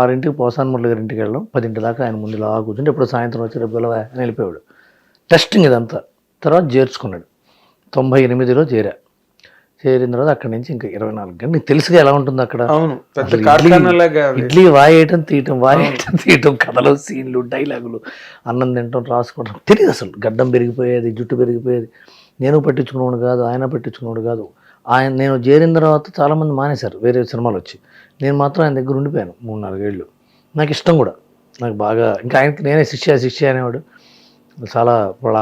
6ంటికి పోసాని మురళి గారి ఇంటికి వెళ్ళడం, 10 దాకా ఆయన ముందు ఇలా కూర్చుంటే ఎప్పుడు సాయంత్రం వచ్చి రేపు వెళ్ళవా అని వెళ్ళిపోయాడు. టెస్టింగ్ ఇదంతా. తర్వాత చేర్చుకున్నాడు. 98లో చేరిన తర్వాత అక్కడి నుంచి ఇంకా 24 గంటలు. నీకు తెలుసుగా ఎలా ఉంటుంది అక్కడ. ఇడ్లీ వాయేయటం తీయటం, కథలు, సీన్లు, డైలాగులు, అన్నం తినటం, రాసుకోవడం తెలియదు అసలు. గడ్డం పెరిగిపోయేది, జుట్టు పెరిగిపోయేది. నేను పట్టించుకున్నాడు కాదు, ఆయన పట్టించుకున్నాడు కాదు. నేను చేరిన తర్వాత చాలామంది మానేశారు వేరే సినిమాలు వచ్చి. నేను మాత్రం ఆయన దగ్గర ఉండిపోయాను 3-4 ఏళ్ళు. నాకు ఇష్టం కూడా, నాకు బాగా. ఇంకా ఆయనకి నేనే శిష్య అనేవాడు. చాలా వాళ్ళ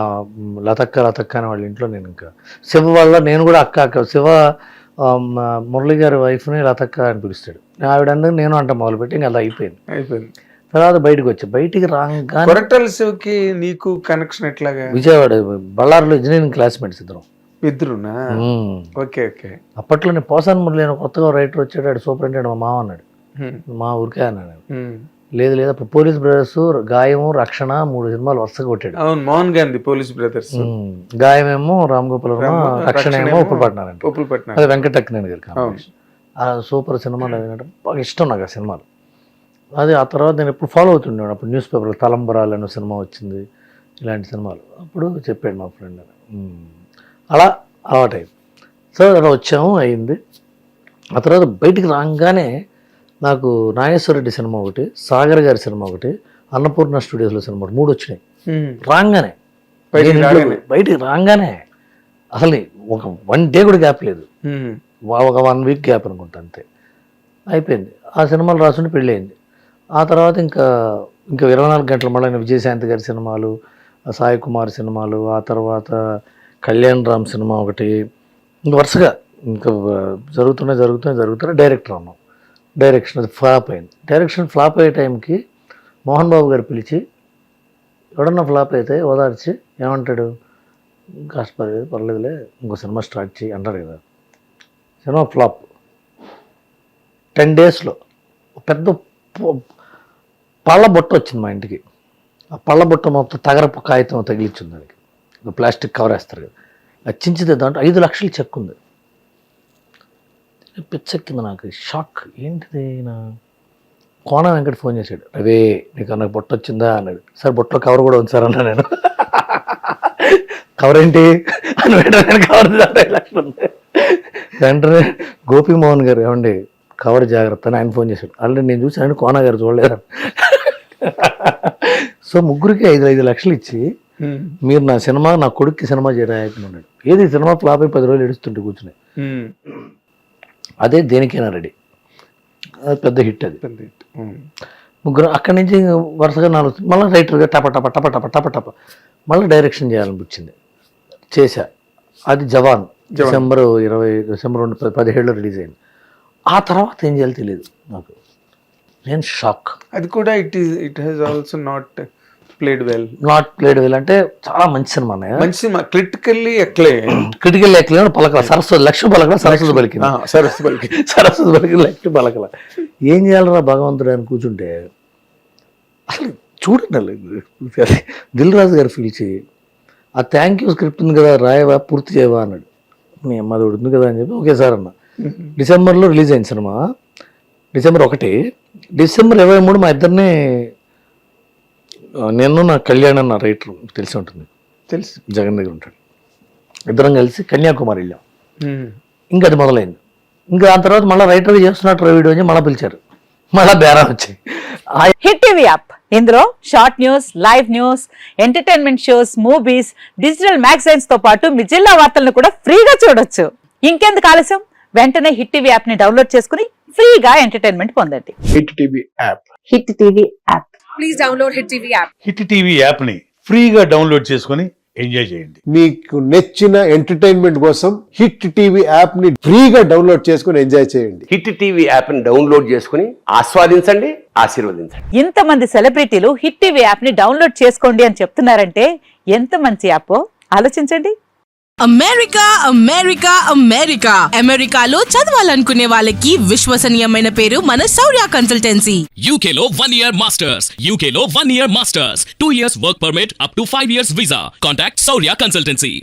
లతక్క అనే వాళ్ళ ఇంట్లో నేను ఇంకా శివ వల్ల నేను కూడా అక్క శివ మురళి గారి వైఫ్ని లతక్క అని పిలుస్తాడు. ఆవిడ అందరూ నేను అంట మొదలుపెట్టి ఇంకా అలా అయిపోయింది. తర్వాత బయటికి రాగానే శివకి నీకు కనెక్షన్ ఎట్లాగా? విజయవాడ బళ్ళారిలో ఇంజనీరింగ్ క్లాస్మేట్స్ ఇద్దరునా? ఓకే. అప్పట్లో నేను పోసాని మురళి కొత్తగా రైటర్ వచ్చాడు, ఆడు సూపరింటెండెంట్ మా మామ అన్నాడు. మా ఊరికే అన్నాడు. లేదు అప్పుడు పోలీస్ బ్రదర్స్, గాయము, రక్షణ 3 సినిమాలు వరుసగా కొట్టాడు. అవును, మోహన్ గాంధీ పోలీస్ బ్రదర్స్. గాయమేమో రామ్ గోపాల్ వర్మ, రక్షణ ఏమో ఉప్పులు పట్టినారంట. అది వెంకటక్కినేని గారి కాంబినేషన్. ఆ సూపర్ సినిమాలు అవి బాగా ఇష్టం నాకు ఆ సినిమాలు. అది ఆ తర్వాత నేను ఎప్పుడు ఫాలో అవుతుండేవాడు. అప్పుడు న్యూస్ పేపర్లో తలంబరాలు అనే సినిమా వచ్చింది, ఇలాంటి సినిమాలు. అప్పుడు చెప్పాడు మా ఫ్రెండ్. అలా అలవాటైంది. సో అలా వచ్చాము, అయింది. ఆ తర్వాత బయటికి రాగానే నాకు నాగేశ్వరరెడ్డి సినిమా ఒకటి, సాగర్ గారి సినిమా ఒకటి, అన్నపూర్ణ స్టూడియోస్లో సినిమా 3 వచ్చినాయి. రాగానే బయటికి రాగానే అసలు ఒక 1 డే కూడా గ్యాప్ లేదు. ఒక 1 వీక్ గ్యాప్ అనుకుంటా, అంతే. అయిపోయింది. ఆ సినిమాలు రాసుండి పెళ్ళి అయింది. ఆ తర్వాత ఇంకా 24 గంటలు మళ్ళీ విజయశాంతి గారి సినిమాలు, సాయి కుమార్ సినిమాలు, ఆ తర్వాత కళ్యాణ్ రామ్ సినిమా ఒకటి, ఇంక వరుసగా ఇంకా జరుగుతూనే డైరెక్టర్ అన్నాం. డైరెక్షన్ అది ఫ్లాప్ అయింది. డైరెక్షన్ ఫ్లాప్ అయ్యే టైంకి మోహన్ బాబు గారు పిలిచి, ఎవడన్నా ఫ్లాప్ అయితే ఓదార్చి ఏమంటాడు, కాస్త పర్లేదులే ఇంకో సినిమా స్టార్ట్ చేయి అంటారు కదా. Cinema flop. 10 డేస్లో పెద్ద పళ్ళ బొట్ట వచ్చింది మా ఇంటికి. ఆ పళ్ళ బొట్ట మొత్తం తగరపు కాగితం తగిలిచ్చింది దానికి. ప్లాస్టిక్ కవర్ వేస్తారు కదా, అది చించితే దాంట్లో 5 లక్షలు చెక్ ఉంది. పిచ్చెక్కింది నాకు, షాక్. ఏంటిది? కోన వెంకట ఫోన్ చేశాడు, అవే నీకు నాకు బొట్ట వచ్చిందా అన్నాడు. సార్ బొట్టలో కవర్ కూడా ఉంది సార్ అన్నా నేను. కవర్ ఏంటి అని వెంటనే కవర్ 5 లక్షలు ఉంది. వెంటనే గోపీమోహన్ గారు, ఏమండి కవర్ జాగ్రత్త అని ఆయన ఫోన్ చేశాడు. ఆల్రెడీ నేను చూసి ఆయన కోన గారు చూడలేదు. సో ముగ్గురికి 5 లక్షలు ఇచ్చి, మీరు నా కొడుక్కి సినిమా చేయరాయకున్నాడు. ఏది సినిమా ఫ్లాప్ అయి 10 రోజులు ఏడుస్తుంటే కూర్చుని. అదే దేనికైనా రెడీ, అది పెద్ద హిట్. అది ముగ్గురు. అక్కడి నుంచి వరుసగా 4 మళ్ళీ రైటర్గా టప మళ్ళీ డైరెక్షన్ చేయాలనిపించింది. చేశా. అది జవాన్ డిసెంబర్ 2017లో రిలీజ్ అయింది. ఆ తర్వాత ఏం చేయాలో తెలియదు నాకు. నేను షాక్. అది కూడా it has also not played well అంటే చాలా మంచి సినిమా. మంచి సినిమా, క్రిటికల్లీ ఎక్లెయిమ్ పలకల సరస్వతి, లక్ష్మి పలకల సరస్వతి పలికింది లక్ష్మి పలకల. ఏం చేయాలరా భగవంతుడు అని కూర్చుంటే, అసలు చూడండి దిల్ రాజు గారు పిలిచి, ఆ థ్యాంక్ యూ స్క్రిప్ట్ ఉంది కదా రాయవా, పూర్తి చేయవా అన్నాడు. మీ అమ్మది ఉడుతుంది కదా అని చెప్పి ఓకే సార్ అన్న. డిసెంబర్లో రిలీజ్ అయింది సినిమా. డిసెంబర్ 1. డిసెంబర్ 23 మా ఇద్దరిని, నేను నా కళ్యాణ్ అన్న రైటర్ తెలిసి ఉంటుంది, తెలుసు, జగన్ దగ్గర ఉంటాడు, ఇద్దరం కలిసి కన్యాకుమారి వెళ్ళాం. ఇంకా అది మొదలైంది. ఇంకా దాని తర్వాత మళ్ళీ రైటర్గా చేస్తున్నట్టు వీడియో అని మళ్ళీ పిలిచారు. మళ్ళీ బేరా వచ్చాయి. హిట్ టీవీ యాప్, ఇందులో short news, live news, entertainment shows, movies, digital magazines తో పాటు మీ జిల్లా వార్తలను కూడా ఫ్రీగా చూడొచ్చు. ఇంకెందుకు ఆలస్యం, వెంటనే హిట్ టీవీ యాప్ ని డౌన్లోడ్ చేసుకుని ఫ్రీగా ఎంటర్టైన్మెంట్ పొందండి. Hit TV app. Hit TV app. Please download hit TV app. Hit TV app ని ఫ్రీగా డౌన్లోడ్ చేసుకుని ఎంజాయ్ చేయండి. మీకు నచ్చిన ఎంటర్టైన్మెంట్ కోసం హిట్ టీవీ యాప్ ని ఫ్రీగా డౌన్లోడ్ చేసుకుని ఎంజాయ్ చేయండి. హిట్ టీవీ యాప్ ని డౌన్లోడ్ చేసుకుని ఆస్వాదించండి, ఆశీర్వదించండి. ఇంతమంది సెలబ్రిటీలు హిట్ టీవీ యాప్ ని డౌన్లోడ్ చేసుకోండి అని చెప్తున్నారంటే ఎంత మంచి యాప్ ఆలోచించండి. అమెరికాలో చదవాలనుకునే వాళ్ళకి విశ్వసనీయమైన పేరు మన శౌర్య కన్సల్టెన్సీ. UK లో 1 year masters, 2 years work permit up to 5 years visa. Contact Shaurya Consultancy.